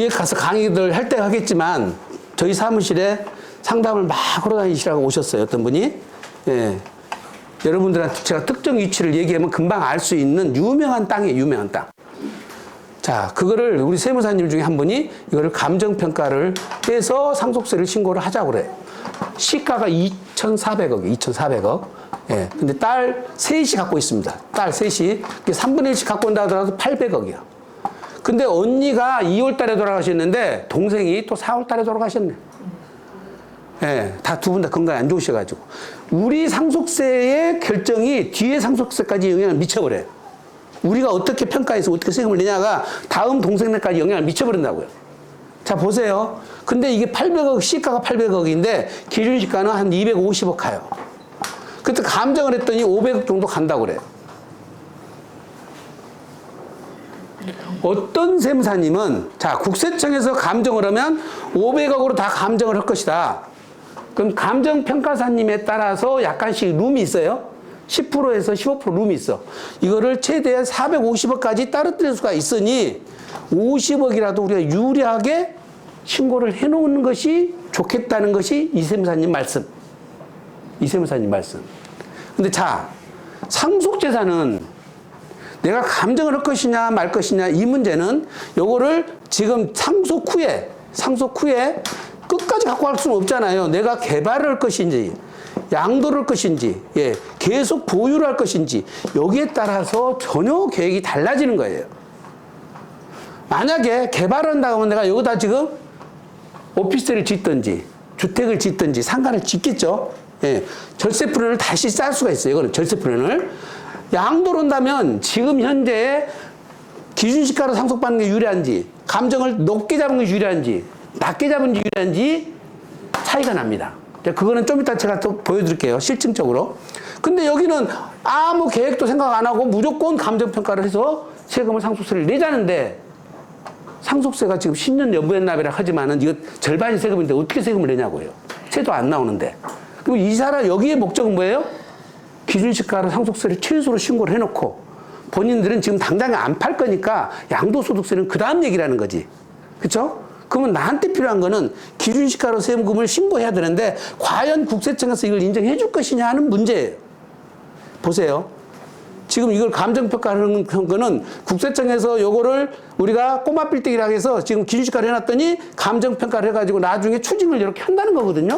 뒤에 가서 강의들 할 때 하겠지만 저희 사무실에 상담을 막 하러 다니시라고 오셨어요. 어떤 분이. 예. 여러분들한테 제가 특정 위치를 얘기하면 금방 알 수 있는 유명한 땅이에요. 유명한 땅. 자, 그거를 우리 세무사님 중에 한 분이 이거를 감정평가를 해서 상속세를 신고를 하자고 그래요. 시가가 2,400억이에요. 2,400억. 예. 근데 딸 셋이 갖고 있습니다. 딸 셋이. 3분의 1씩 갖고 온다 하더라도 800억이야. 근데 언니가 2월 달에 돌아가셨는데 동생이 또 4월 달에 돌아가셨네. 예. 다 두 분 다 건강이 안 좋으셔가지고. 우리 상속세의 결정이 뒤에 상속세까지 영향을 미쳐버려요. 우리가 어떻게 평가해서 어떻게 세금을 내냐가 다음 동생네까지 영향을 미쳐버린다고요. 자, 보세요. 근데 이게 800억, 시가가 800억인데 기준 시가는 한 250억 가요. 그때 감정을 했더니 500억 정도 간다고 그래요. 어떤 세무사님은 자, 국세청에서 감정을 하면 500억으로 다 감정을 할 것이다. 그럼 감정평가사님에 따라서 약간씩 룸이 있어요. 10%에서 15% 룸이 있어. 이거를 최대 450억까지 떨어뜨릴 수가 있으니 50억이라도 우리가 유리하게 신고를 해놓는 것이 좋겠다는 것이 이 세무사님 말씀. 이 세무사님 말씀. 근데 자, 상속재산은 내가 감정을 할 것이냐 말 것이냐 이 문제는 요거를 지금 상속 후에 끝까지 갖고 갈 수는 없잖아요. 내가 개발을 할 것인지 양도를 할 것인지 예, 계속 보유를 할 것인지 여기에 따라서 전혀 계획이 달라지는 거예요. 만약에 개발한다고 하면 내가 여기다 지금 오피스텔을 짓든지 주택을 짓든지 상가를 짓겠죠. 예, 절세풀이를 다시 쌀 수가 있어요. 이거는 절세풀이를. 양도를 한다면 지금 현재 기준시가로 상속받는 게 유리한지 감정을 높게 잡은 게 유리한지 낮게 잡은 게 유리한지 차이가 납니다. 그거는 좀 이따 제가 또 보여드릴게요. 실증적으로. 근데 여기는 아무 계획도 생각 안 하고 무조건 감정평가를 해서 세금을 상속세를 내자는데 상속세가 지금 10년 연부연납이라 하지만은 이거 절반이 세금인데 어떻게 세금을 내냐고요. 세도 안 나오는데. 그럼 이 사람 여기에 목적은 뭐예요? 기준시가로 상속세를 최소로 신고를 해놓고 본인들은 지금 당장에 안 팔 거니까 양도소득세는 그 다음 얘기라는 거지. 그쵸? 그러면 나한테 필요한 거는 기준시가로 세금을 신고해야 되는데 과연 국세청에서 이걸 인정해 줄 것이냐 하는 문제예요. 보세요. 지금 이걸 감정평가하는 거는 국세청에서 요거를 우리가 꼬마 빌딩이라고 해서 지금 기준시가를 해놨더니 감정평가를 해가지고 나중에 추징을 이렇게 한다는 거거든요.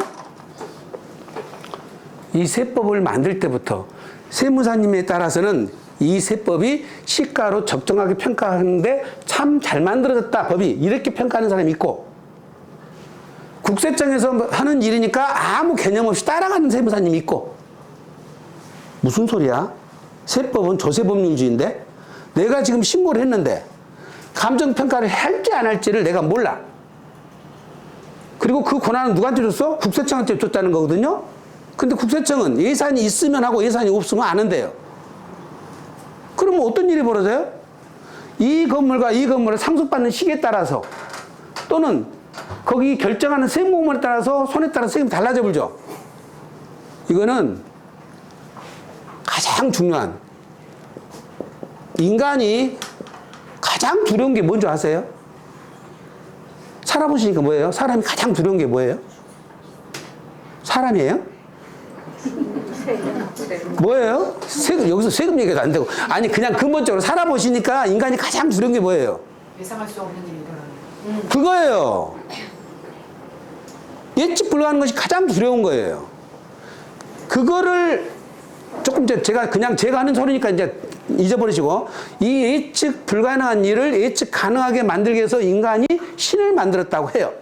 이 세법을 만들 때부터 세무사님에 따라서는 이 세법이 시가로 적정하게 평가하는데 참 잘 만들어졌다 법이 이렇게 평가하는 사람이 있고 국세청에서 하는 일이니까 아무 개념 없이 따라가는 세무사님이 있고 무슨 소리야? 세법은 조세법률주의인데 내가 지금 신고를 했는데 감정평가를 할지 안 할지를 내가 몰라. 그리고 그 권한은 누구한테 줬어? 국세청한테 줬다는 거거든요. 근데 국세청은 예산이 있으면 하고 예산이 없으면 안 한대요. 그러면 어떤 일이 벌어져요? 이 건물과 이 건물을 상속받는 시기에 따라서 또는 거기 결정하는 세무공무원에 따라서 손에 따라 세금이 달라져 버리죠. 이거는 가장 중요한 인간이 가장 두려운 게 뭔지 아세요? 살아보시니까 뭐예요? 사람이 가장 두려운 게 뭐예요? 사람이에요? 뭐예요? 세금, 여기서 세금 얘기가 안 되고. 아니, 그냥 근본적으로 살아보시니까 인간이 가장 두려운 게 뭐예요? 예상할 수 없는 일이 일어나는. 그거예요. 예측 불가하는 것이 가장 두려운 거예요. 그거를 조금 제가 하는 소리니까 이제 잊어버리시고 이 예측 불가능한 일을 예측 가능하게 만들기 위해서 인간이 신을 만들었다고 해요.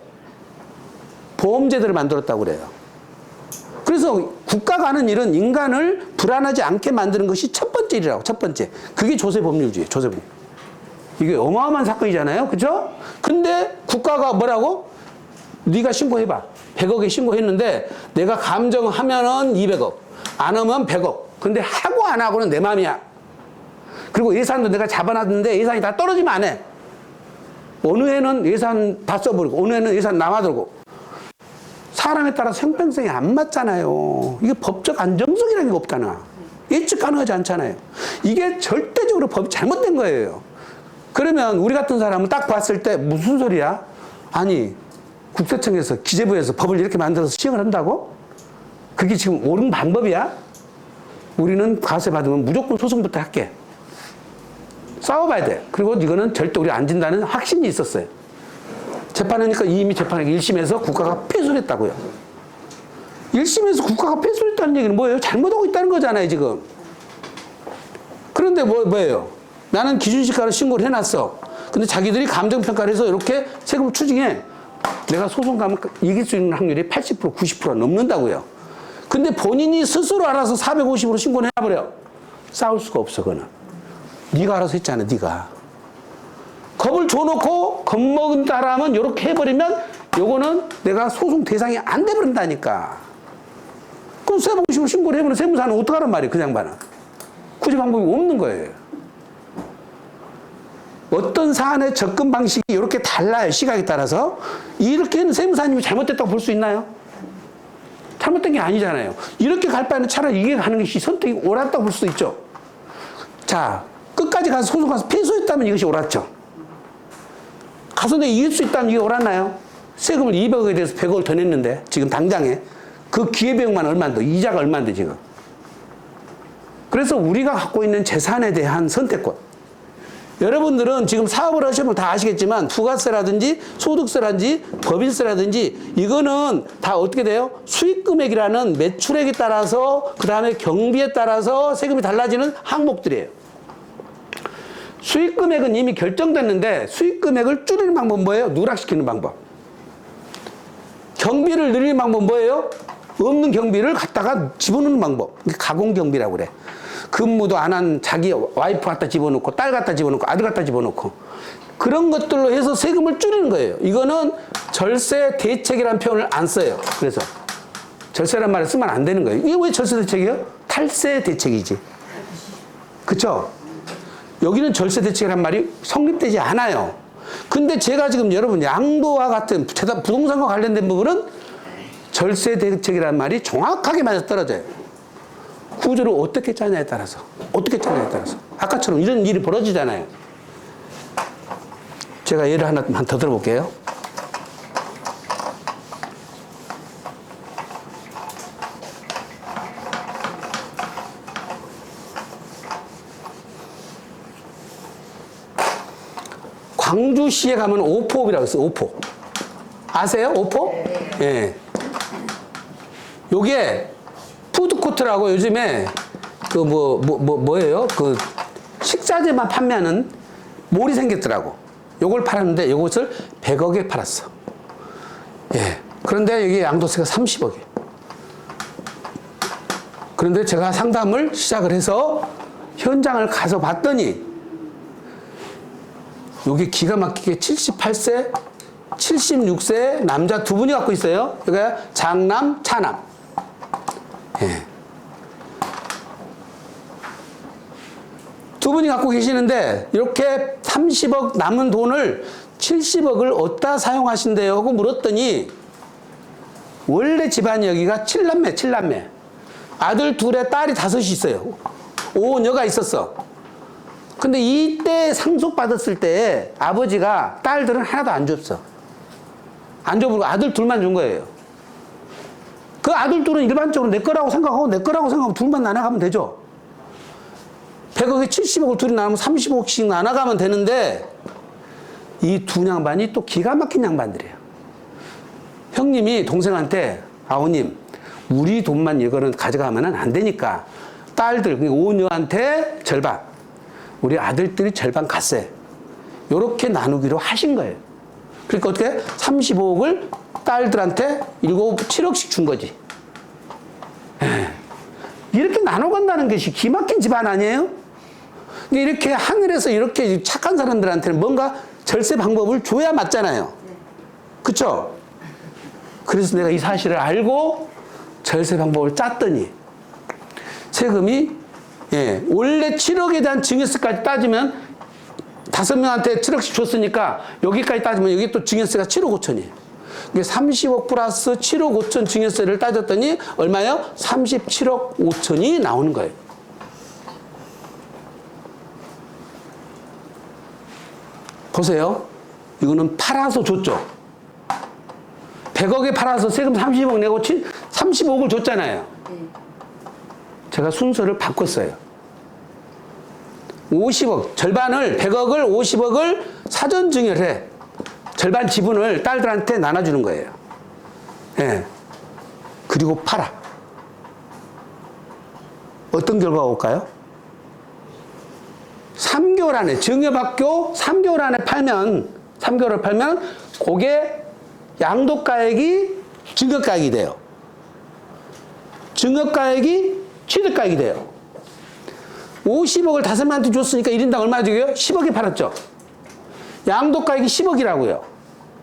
보험제도를 만들었다고 그래요. 그래서 국가가 하는 일은 인간을 불안하지 않게 만드는 것이 첫 번째 일이라고, 첫 번째. 그게 조세법률주의예요, 조세법률. 이게 어마어마한 사건이잖아요, 그죠? 근데 국가가 뭐라고? 네가 신고해봐. 100억에 신고했는데 내가 감정하면은 200억, 안 하면 100억. 근데 하고 안 하고는 내 맘이야. 그리고 예산도 내가 잡아놨는데 예산이 다 떨어지면 안 해. 어느 해는 예산 다 써버리고, 어느 해는 예산 남아들고. 사람에 따라 형평성이 안 맞잖아요. 이게 법적 안정성이라는 게 없잖아. 예측 가능하지 않잖아요. 이게 절대적으로 법이 잘못된 거예요. 그러면 우리 같은 사람은 딱 봤을 때 무슨 소리야? 아니, 국세청에서 기재부에서 법을 이렇게 만들어서 시행을 한다고? 그게 지금 옳은 방법이야? 우리는 과세 받으면 무조건 소송부터 할게. 싸워봐야 돼. 그리고 이거는 절대 우리 안 진다는 확신이 있었어요. 재판하니까 이미 재판하니까 1심에서 국가가 패소를 했다고요. 1심에서 국가가 패소를 했다는 얘기는 뭐예요? 잘못하고 있다는 거잖아요, 지금. 그런데 뭐예요? 나는 기준시가를 신고를 해놨어. 근데 자기들이 감정평가를 해서 이렇게 세금을 추징해. 내가 소송 가면 이길 수 있는 확률이 80%, 90%가 넘는다고요. 근데 본인이 스스로 알아서 450으로 신고를 해버려. 싸울 수가 없어, 그거는. 네가 알아서 했잖아, 네가. 겁을 줘놓고 겁먹은 사람은 이렇게 해버리면 요거는 내가 소송 대상이 안 돼버린다니까. 그럼 450으로 신고를 해버리면 세무사는 어떡하란 말이에요, 그 양반은. 구제 방법이 없는 거예요. 어떤 사안의 접근 방식이 이렇게 달라요, 시각에 따라서. 이렇게는 세무사님이 잘못됐다고 볼 수 있나요? 잘못된 게 아니잖아요. 이렇게 갈 바에는 차라리 이게 가는 것이 선택이 옳았다고 볼 수도 있죠. 자, 끝까지 가서 소송 가서 패소했다면 이것이 옳았죠. 가서 내가 이길 수 있다면 이게 옳았나요? 세금을 200억에 대해서 100억을 더 냈는데, 지금 당장에. 그 기회비용만 얼마인데, 이자가 얼마인데, 지금. 그래서 우리가 갖고 있는 재산에 대한 선택권. 여러분들은 지금 사업을 하시면 다 아시겠지만 부가세라든지 소득세라든지 법인세라든지 이거는 다 어떻게 돼요? 수익금액이라는 매출액에 따라서 그 다음에 경비에 따라서 세금이 달라지는 항목들이에요. 수익금액은 이미 결정됐는데 수익금액을 줄이는 방법은 뭐예요? 누락시키는 방법. 경비를 늘리는 방법은 뭐예요? 없는 경비를 갖다가 집어넣는 방법. 가공경비라고 그래. 근무도 안 한 자기 와이프 갖다 집어넣고 딸 갖다 집어넣고 아들 갖다 집어넣고 그런 것들로 해서 세금을 줄이는 거예요. 이거는 절세 대책이라는 표현을 안 써요. 그래서 절세란 말을 쓰면 안 되는 거예요. 이게 왜 절세 대책이에요? 탈세 대책이지. 그쵸? 여기는 절세 대책이란 말이 성립되지 않아요. 근데 제가 지금 여러분 양도와 같은 부동산과 관련된 부분은 절세 대책이란 말이 정확하게 맞아떨어져요. 구조를 어떻게 짜냐에 따라서. 아까처럼 이런 일이 벌어지잖아요. 제가 예를 하나만 더 들어볼게요. 광주시에 가면 오포읍이라고 있어요. 오포. 아세요? 오포? 예. 요게 푸드코트라고 요즘에 뭐예요? 그 식자재만 판매하는 몰이 생겼더라고. 요걸 팔았는데 요것을 100억에 팔았어. 예. 그런데 여기 양도세가 30억이에요. 그런데 제가 상담을 시작을 해서 현장을 가서 봤더니 여기 기가 막히게 78세, 76세 남자 두 분이 갖고 있어요. 그러니까 장남, 차남. 예. 두 분이 갖고 계시는데 이렇게 30억 남은 돈을 70억을 어디다 사용하신대요 하고 물었더니 원래 집안이 여기가 7남매. 아들 둘에 딸이 5이 있어요. 5녀가 있었어. 근데 이때 상속받았을 때 아버지가 딸들은 하나도 안 줬어. 안 줘버리고 아들 둘만 준 거예요. 그 아들 둘은 일반적으로 내 거라고 생각하고 둘만 나눠가면 되죠. 100억에 70억을 둘이 나누면 35억씩 나눠가면 되는데 이 두 양반이 또 기가 막힌 양반들이에요. 형님이 동생한테 아버님 우리 돈만 이거는 가져가면 안 되니까 딸들 오녀한테 절반 우리 아들들이 절반 갔어요. 요렇게 나누기로 하신 거예요. 그러니까 어떻게 35억을 딸들한테 7억씩 준 거지. 이렇게 나눠 간다는 것이 기막힌 집안 아니에요? 이렇게 하늘에서 이렇게 착한 사람들한테는 뭔가 절세 방법을 줘야 맞잖아요. 그쵸? 그래서 내가 이 사실을 알고 절세 방법을 짰더니 세금이 원래 7억에 대한 증여세까지 따지면 5명한테 7억씩 줬으니까 여기까지 따지면 여기 또 증여세가 7억 5천이에요. 이게 30억 플러스 7억 5천 증여세를 따졌더니 얼마예요? 37억 5천이 나오는 거예요. 보세요. 이거는 팔아서 줬죠. 100억에 팔아서 세금 30억 내고 35억을 줬잖아요. 제가 순서를 바꿨어요. 50억, 절반을, 100억을, 50억을 사전 증여해. 절반 지분을 딸들한테 나눠주는 거예요. 예. 그리고 팔아. 어떤 결과가 올까요? 3개월 안에, 증여받고 3개월 안에 팔면, 3개월을 팔면, 그게 양도가액이 증여가액이 돼요. 증여가액이 취득가액이 돼요. 50억을 5명한테 줬으니까 1인당 얼마 주고요? 10억에 팔았죠. 양도가액이 10억이라고요.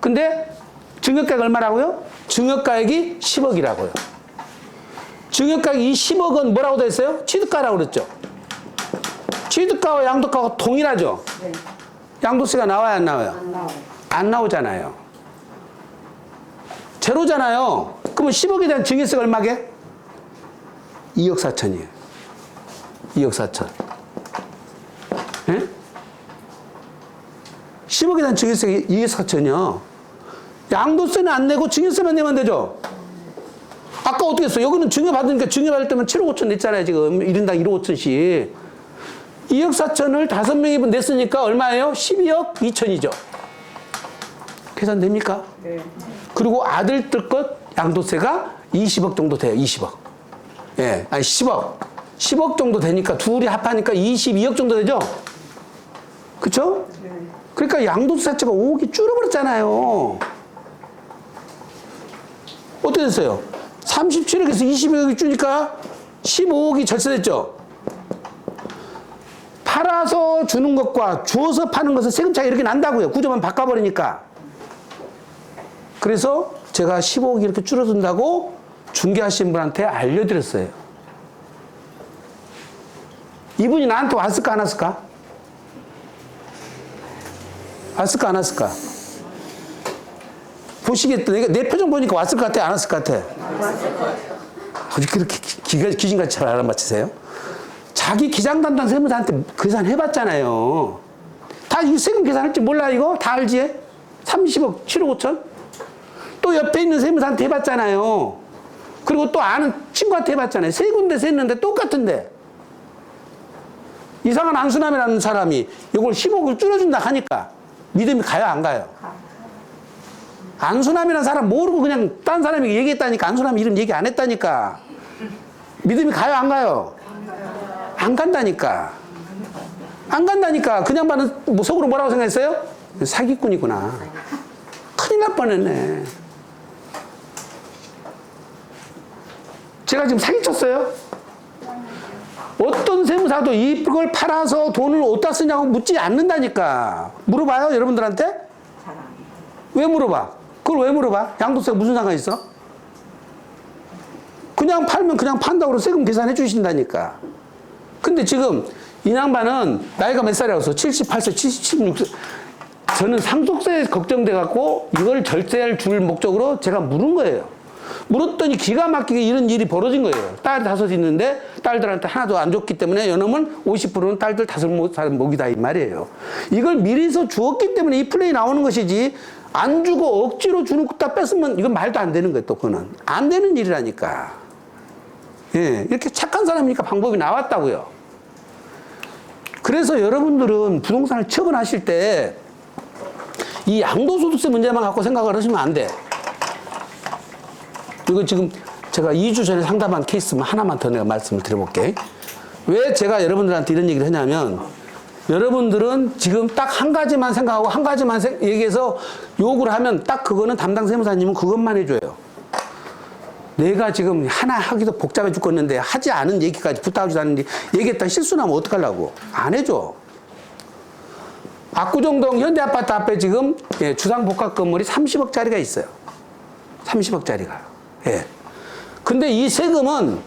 근데 증여가액 얼마라고요? 증여가액이 10억이라고요. 증여가액이 10억은 뭐라고 돼 있어요? 취득가라고 그랬죠. 취득가와 양도가가 동일하죠. 네. 양도세가 나와요, 안 나와요? 안 나와요. 안 나오잖아요. 제로잖아요. 그러면 10억에 대한 증여세가 얼마게? 2억 4천이에요. 2억 4천. 예? 10억에 대한 증여세가 2억 4천이요. 양도세는 안 내고 증여세만 내면 되죠. 아까 어떻게 했어? 여기는 증여받으니까 증여받을 때만 7억 5천 냈잖아요. 지금 1인당 1억 5천씩. 2억 4천을 5명이 냈으니까 얼마예요? 12억 2천이죠. 계산됩니까? 네. 그리고 아들들 것 양도세가 20억 정도 돼요. 20억. 예, 아니 10억. 10억 정도 되니까 둘이 합하니까 22억 정도 되죠? 그쵸? 네. 그러니까 양도세 자체가 5억이 줄어버렸잖아요. 어떻게 됐어요? 37억에서 22억이 주니까 15억이 절세됐죠? 팔아서 주는 것과 주어서 파는 것은 세금 차이가 이렇게 난다고요. 구조만 바꿔버리니까. 그래서 제가 15억이 이렇게 줄어든다고 중개하신 분한테 알려드렸어요. 이분이 나한테 왔을까, 안 왔을까? 왔을까, 안 왔을까? 보시겠다. 내 표정 보니까 왔을 것 같아, 안 왔을 것 같아? 왔을 것 같아요. 어디 그렇게 귀신같이 잘 알아맞히세요? 자기 기장 담당 세무사한테 계산해봤잖아요. 다 이 세금 계산할 줄 몰라, 이거? 다 알지? 30억, 7억 5천? 또 옆에 있는 세무사한테 해봤잖아요. 그리고 또 아는 친구한테 해봤잖아요. 세 군데서 했는데 똑같은데. 이상한 안수남이라는 사람이 이걸 10억을 줄여준다 하니까 믿음이 가요, 안 가요? 안수남이라는 사람 모르고 그냥 딴 사람이 얘기했다니까. 안수남 이름 얘기 안 했다니까. 믿음이 가요, 안 가요? 안 간다니까. 안 간다니까. 그냥 봐는 뭐 속으로 뭐라고 생각했어요? 사기꾼이구나. 큰일 날 뻔했네. 제가 지금 사기쳤어요? 어떤 세무사도 이걸 팔아서 돈을 어디다 쓰냐고 묻지 않는다니까. 물어봐요, 여러분들한테? 왜 물어봐? 그걸 왜 물어봐? 양도세가 무슨 상관이 있어? 그냥 팔면 그냥 판다고 세금 계산해 주신다니까. 근데 지금 이 양반은 나이가 몇 살이라서 78세, 76세. 저는 상속세 걱정돼갖고 이걸 절세할 줄 목적으로 제가 물은 거예요. 물었더니 기가 막히게 이런 일이 벌어진 거예요. 딸 5 있는데 딸들한테 하나도 안 줬기 때문에 요놈은 50%는 딸들 5 목이다 이 말이에요. 이걸 미리서 주었기 때문에 이 플레이 나오는 것이지 안 주고 억지로 주는 거 다 뺐으면 이건 말도 안 되는 거예요. 또 그거는 안 되는 일이라니까. 예, 이렇게 착한 사람이니까 방법이 나왔다고요. 그래서 여러분들은 부동산을 처분하실 때 이 양도소득세 문제만 갖고 생각을 하시면 안 돼. 이거 지금 제가 2주 전에 상담한 케이스만 하나만 더 내가 말씀을 드려볼게. 왜 제가 여러분들한테 이런 얘기를 하냐면 여러분들은 지금 딱 한 가지만 생각하고 한 가지만 얘기해서 요구를 하면 딱 그거는 담당 세무사님은 그것만 해줘요. 내가 지금 하나 하기도 복잡해 죽겠는데 하지 않은 얘기까지 부탁하지도 않는데 얘기했다 실수나면 어떡하려고. 안 해줘. 압구정동 현대아파트 앞에 지금 주상복합 건물이 30억짜리가 있어요. 30억짜리가. 예. 근데 이 세금은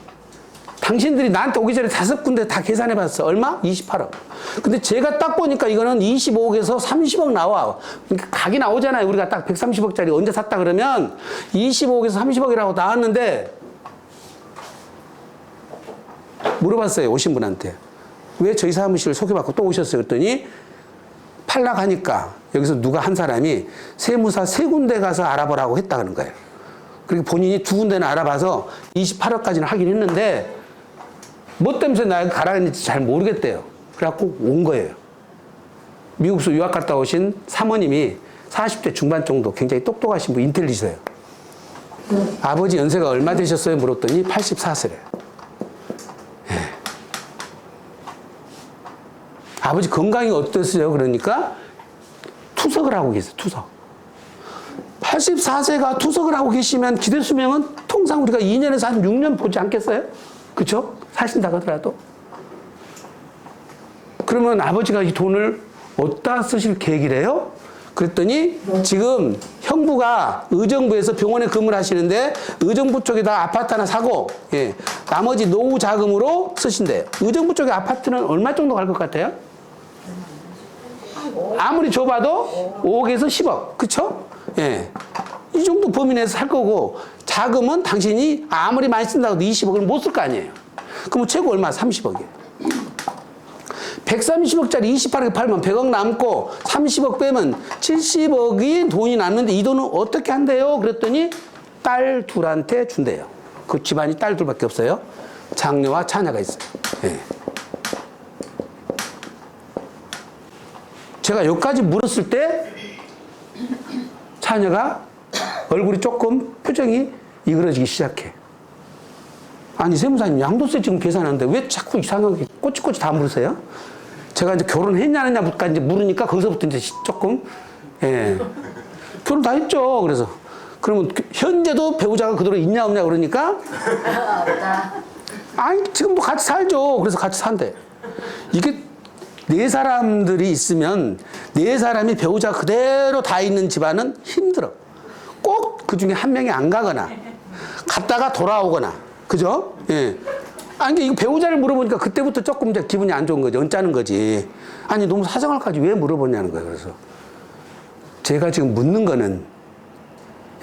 당신들이 나한테 오기 전에 5군데 다 계산해 봤어. 얼마? 28억. 근데 제가 딱 보니까 이거는 25억에서 30억 나와. 그러니까 각이 나오잖아요. 우리가 딱 130억짜리 언제 샀다 그러면 25억에서 30억이라고 나왔는데 물어봤어요. 오신 분한테. 왜 저희 사무실을 소개받고 또 오셨어요? 그랬더니 팔락 하니까 여기서 누가 한 사람이 세무사 3군데 가서 알아보라고 했다 그런 거예요. 그렇게 본인이 두 군데는 알아봐서 28억까지는 하긴 했는데 뭐 때문에 나 가라 했는지 잘 모르겠대요. 그래갖고 온 거예요. 미국에서 유학 갔다 오신 사모님이 40대 중반 정도 굉장히 똑똑하신 분, 인텔리세요. 아버지 연세가 얼마 되셨어요? 물었더니 84세래요. 예. 아버지 건강이 어떠세요? 그러니까 투석을 하고 계세요. 투석. 84세가 투석을 하고 계시면 기대 수명은 통상 우리가 2년에서 한 6년 보지 않겠어요? 그렇죠? 사신다고 하더라도. 그러면 아버지가 이 돈을 어디다 쓰실 계획이래요? 그랬더니 지금 형부가 의정부에서 병원에 근무를 하시는데 의정부 쪽에다 아파트 하나 사고, 예, 나머지 노후 자금으로 쓰신대요. 의정부 쪽에 아파트는 얼마 정도 갈 것 같아요? 아무리 좁아도 5억에서 10억. 그쵸? 예. 이 정도 범위 내에서 살 거고, 자금은 당신이 아무리 많이 쓴다고 해도 20억을 못 쓸 거 아니에요. 그럼 최고 얼마? 30억이에요. 130억짜리 28억에 팔면 100억 남고 30억 빼면 70억이 돈이 남는데 이 돈은 어떻게 한대요? 그랬더니 딸 둘한테 준대요. 그 집안이 딸 둘밖에 없어요. 장녀와 차녀가 있어요. 예. 제가 여기까지 물었을 때 차녀가 얼굴이 조금 표정이 이그러지기 시작해. 아니 세무사님 양도세 지금 계산하는데 왜 자꾸 이상하게 꼬치꼬치 다 물으세요? 제가 이제 결혼했냐 안 했냐부터 이제 물으니까 거기서부터 이제 조금, 예. 결혼 다 했죠. 그래서 그러면 현재도 배우자가 그대로 있냐 없냐 그러니까 아니 지금도 같이 살죠. 그래서 같이 산대. 이게 네 사람들이 있으면 네 사람이 배우자 그대로 다 있는 집안은 힘들어. 꼭 그 중에 한 명이 안 가거나 갔다가 돌아오거나, 그죠? 예. 아니 이거 배우자를 물어보니까 그때부터 조금 이제 기분이 안 좋은 거지, 언짢은 거지. 아니 너무 사생활까지 왜 물어보냐는 거예요. 그래서 제가 지금 묻는 거는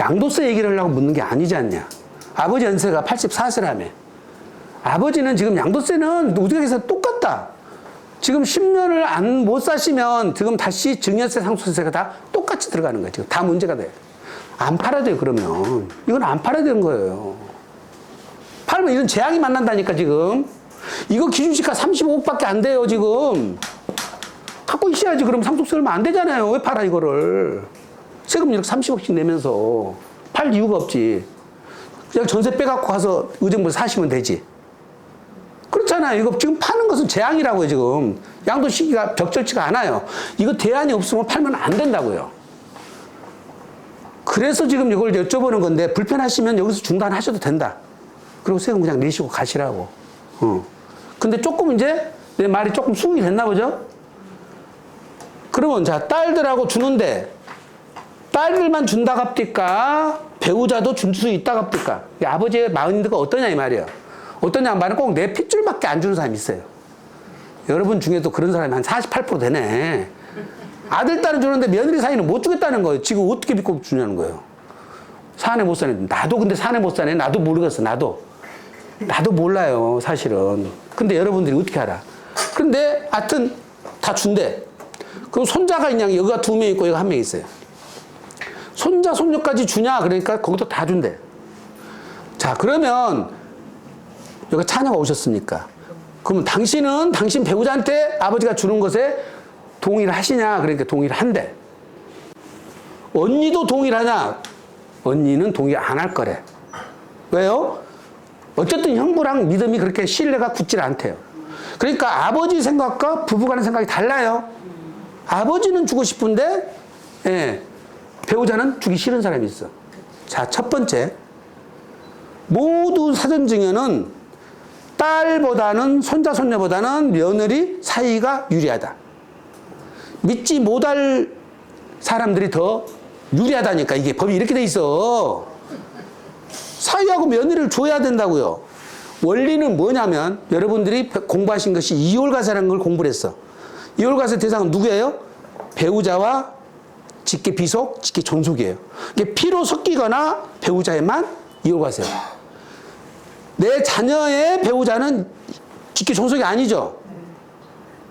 양도세 얘기를 하려고 묻는 게 아니지 않냐. 아버지 연세가 84세라며. 아버지는 지금 양도세는 우리에게서 똑같다. 지금 10년을 못 사시면 지금 다시 증여세, 상속세가 다 똑같이 들어가는 거예요. 지금 다 문제가 돼요. 안 팔아야 돼요, 그러면. 이건 안 팔아야 되는 거예요. 팔면 이런 재앙이 만난다니까, 지금. 이거 기준시가 35억밖에 안 돼요, 지금. 갖고 있어야지, 그럼 상속세 얼마 안 되잖아요. 왜 팔아, 이거를. 세금 이렇게 30억씩 내면서. 팔 이유가 없지. 그냥 전세 빼갖고 가서 의정부에서 사시면 되지. 그렇잖아요. 이거 지금 파는 것은 재앙이라고요, 지금. 양도 시기가 적절치가 않아요. 이거 대안이 없으면 팔면 안 된다고요. 그래서 지금 이걸 여쭤보는 건데, 불편하시면 여기서 중단하셔도 된다. 그리고 세금 그냥 내시고 가시라고. 근데 조금 이제 내 말이 조금 수긍이 됐나 보죠? 그러면 자, 딸들하고 주는데, 딸들만 준다 갑니까? 배우자도 줄 수 있다 갑니까? 아버지의 마인드가 어떠냐 이 말이에요. 어떠냐 말은 꼭 내 핏줄밖에 안 주는 사람이 있어요. 여러분 중에도 그런 사람이 한 48% 되네. 아들, 딸은 주는데 며느리 사이는 못 주겠다는 거예요. 지금 어떻게 믿고 주냐는 거예요. 사내 못 사네. 나도 근데 사내 못 사네. 나도 모르겠어. 나도 몰라요. 사실은. 근데 여러분들이 어떻게 알아? 근데 하여튼 다 준대. 그럼 손자가 있냐? 여기가 2명 있고 여기가 1명 있어요. 손자, 손녀까지 주냐? 그러니까 거기도 다 준대. 자, 그러면 여기 차녀가 오셨으니까. 그러면 당신은 당신 배우자한테 아버지가 주는 것에 동의를 하시냐? 그러니까 동의를 한대. 언니도 동의를 하냐? 언니는 동의 안 할 거래. 왜요? 어쨌든 형부랑 믿음이 그렇게 신뢰가 굳질 않대요. 그러니까 아버지 생각과 부부간의 생각이 달라요. 아버지는 주고 싶은데, 예, 배우자는 주기 싫은 사람이 있어. 자, 첫 번째. 모두 사전증여는 딸보다는, 손자, 손녀보다는 며느리 사이가 유리하다. 믿지 못할 사람들이 더 유리하다니까. 이게 법이 이렇게 돼 있어. 사위하고 며느리를 줘야 된다고요. 원리는 뭐냐면 여러분들이 공부하신 것이 이홀과세라는 걸 공부를 했어. 이홀과세 대상은 누구예요? 배우자와 직계 비속, 직계 존속이에요. 이게 피로 섞이거나 배우자에만 이홀과세예요. 내 자녀의 배우자는 직계 존속이 아니죠.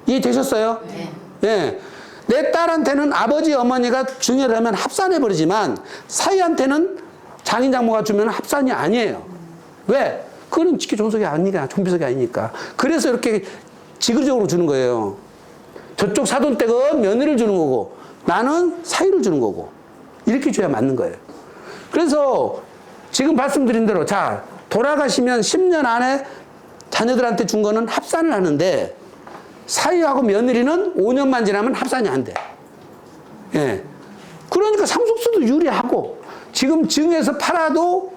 이해되셨어요? 네. 예. 내 딸한테는 아버지, 어머니가 증여를 하면 합산해버리지만 사위한테는 장인 장모가 주면 합산이 아니에요. 왜? 그거는 직계 존속이 아니니까, 존비속이 아니니까. 그래서 이렇게 지그리적으로 주는 거예요. 저쪽 사돈댁은 며느리를 주는 거고, 나는 사위를 주는 거고. 이렇게 줘야 맞는 거예요. 그래서 지금 말씀드린 대로, 자, 돌아가시면 10년 안에 자녀들한테 준 거는 합산을 하는데, 사위하고 며느리는 5년만 지나면 합산이 안 돼. 예. 그러니까 상속수도 유리하고, 지금 증에서 팔아도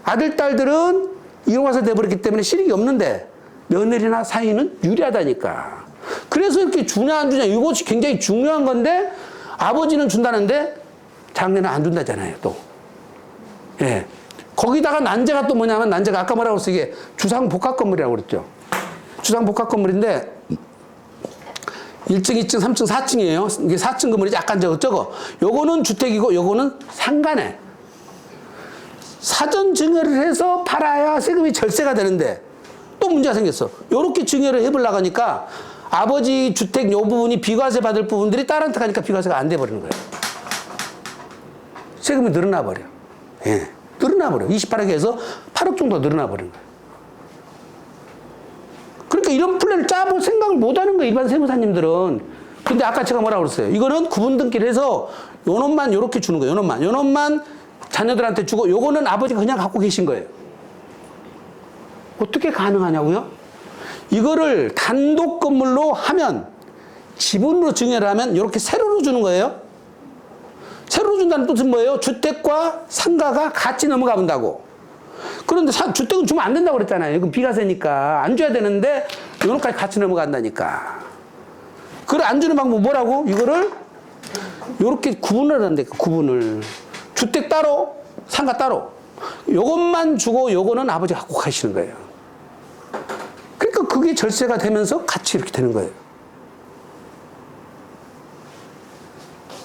아들, 딸들은 이용해서 돼버렸기 때문에 실익이 없는데, 며느리나 사위는 유리하다니까. 그래서 이렇게 주냐, 안 주냐, 이것이 굉장히 중요한 건데, 아버지는 준다는데, 장녀는 안 준다잖아요, 또. 예. 거기다가 난제가 또 뭐냐면, 난제가 아까 뭐라고 했어, 이게 주상복합 건물이라고 그랬죠. 주상복합 건물인데, 1층, 2층, 3층, 4층이에요. 이게 4층 건물이 약간 적어. 요거는 주택이고, 요거는 상가네. 사전 증여를 해서 팔아야 세금이 절세가 되는데, 또 문제가 생겼어. 요렇게 증여를 해보려고 하니까, 아버지 주택 요 부분이 비과세 받을 부분들이 딸한테 가니까 비과세가 안 돼버리는 거예요. 세금이 늘어나 버려. 예. 늘어나 버려. 28억에 해서 8억 정도 늘어나 버리는 거예요. 그러니까 이런 플랜을 짜볼 생각을 못 하는 거예요, 일반 세무사님들은. 근데 아까 제가 뭐라고 그랬어요? 이거는 구분 등기를 해서 요 놈만 요렇게 주는 거예요, 요 놈만. 요 놈만 자녀들한테 주고, 요거는 아버지가 그냥 갖고 계신 거예요. 어떻게 가능하냐고요? 이거를 단독 건물로 하면, 지분으로 증여를 하면 이렇게 세로로 주는 거예요. 세로로 준다는 뜻은 뭐예요? 주택과 상가가 같이 넘어가 본다고. 그런데 주택은 주면 안 된다고 그랬잖아요. 이건 비과세니까 안 줘야 되는데 요놈까지 같이 넘어간다니까. 그걸 안 주는 방법 뭐라고? 이거를 요렇게 구분을 한대. 구분을. 주택 따로, 상가 따로. 요것만 주고 요거는 아버지가 갖고 가시는 거예요. 그러니까 그게 절세가 되면서 같이 이렇게 되는 거예요.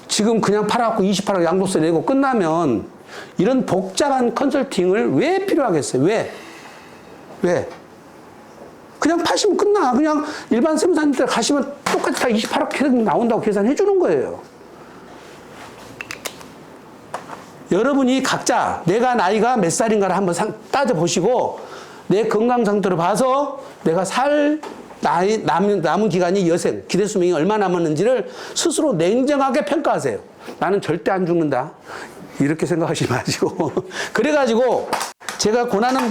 지금 그냥 팔아갖고 28억 양도세 내고 끝나면 이런 복잡한 컨설팅을 왜 필요하겠어요? 왜? 그냥 파시면 끝나. 그냥 일반 세무사님들 가시면 똑같이 다 28억 나온다고 계산해 주는 거예요. 여러분이 각자 내가 나이가 몇 살인가를 한번 따져보시고 내 건강 상태를 봐서 내가 남은 기간이 여생, 기대 수명이 얼마 남았는지를 스스로 냉정하게 평가하세요. 나는 절대 안 죽는다. 이렇게 생각하지 마시고. 그래가지고 제가 권하는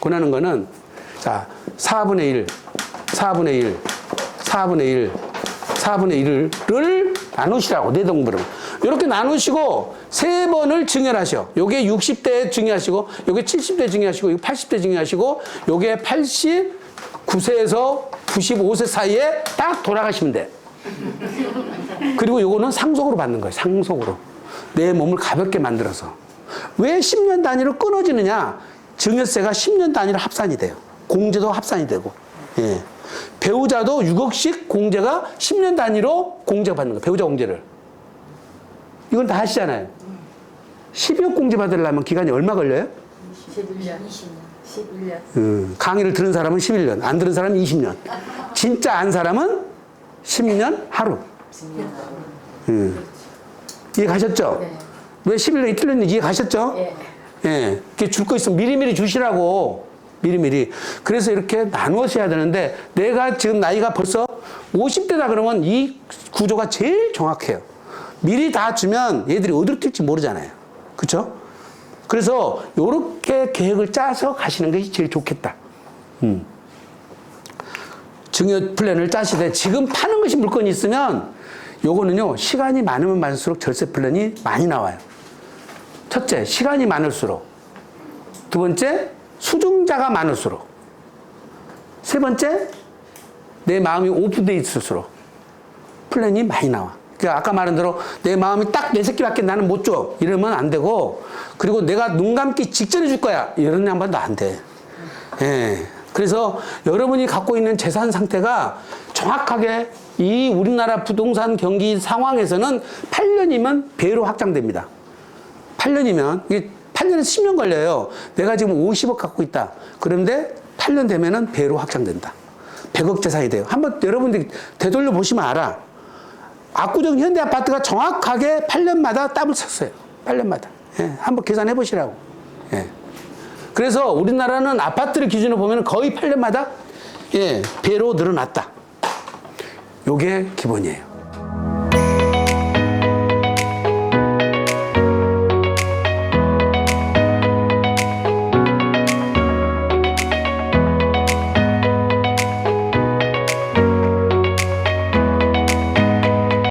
거는 자, 4분의 1, 4분의 1, 4분의 1, 4분의 1을 나누시라고, 내동분을. 이렇게 나누시고 세 번을 증여하셔. 요게 60대 증여하시고, 요게 70대 증여하시고, 요게 80대 증여하시고, 요게 89세에서 95세 사이에 딱 돌아가시면 돼. 그리고 요거는 상속으로 받는 거예요. 상속으로. 내 몸을 가볍게 만들어서. 왜 10년 단위로 끊어지느냐? 증여세가 10년 단위로 합산이 돼요. 공제도 합산이 되고. 예. 배우자도 6억씩 공제가 10년 단위로 공제가 받는 거예요. 배우자 공제를. 이건 다 하시잖아요. 12억 공제 받으려면 기간이 얼마 걸려요? 11년, 11년. 강의를 들은 사람은 11년, 안 들은 사람은 20년. 진짜 안 사람은 10년 하루. 이해 가셨죠? 네. 왜 11년이 틀렸는지 이해 가셨죠? 네. 예. 이렇게 줄 거 있으면 미리미리 주시라고. 미리미리. 그래서 이렇게 나누어셔야 되는데, 내가 지금 나이가 벌써 50대다 그러면 이 구조가 제일 정확해요. 미리 다 주면 얘들이 어디로 튈지 모르잖아요. 그쵸? 그래서 요렇게 계획을 짜서 가시는 것이 제일 좋겠다. 증여 플랜을 짜시되, 지금 파는 것이 물건이 있으면 요거는요, 시간이 많으면 많을수록 절세 플랜이 많이 나와요. 첫째, 시간이 많을수록. 두 번째, 수증자가 많을수록. 세 번째, 내 마음이 오픈되어 있을수록 플랜이 많이 나와. 그러니까 아까 말한 대로 내 마음이 딱 내 새끼밖에 나는 못 줘. 이러면 안 되고, 그리고 내가 눈 감기 직전에 줄 거야. 이런 양반도 안 돼. 예. 그래서 여러분이 갖고 있는 재산 상태가 정확하게 이 우리나라 부동산 경기 상황에서는 8년이면 배로 확장됩니다. 8년이면, 이게 8년에서 10년 걸려요. 내가 지금 50억 갖고 있다. 그런데 8년 되면은 배로 확장된다. 100억 재산이 돼요. 한번 여러분들이 되돌려 보시면 알아. 압구정 현대아파트가 정확하게 8년마다 더블 쳤어요. 8년마다. 예, 한번 계산해 보시라고. 예. 그래서 우리나라는 아파트를 기준으로 보면 거의 8년마다 예, 배로 늘어났다. 요게 기본이에요.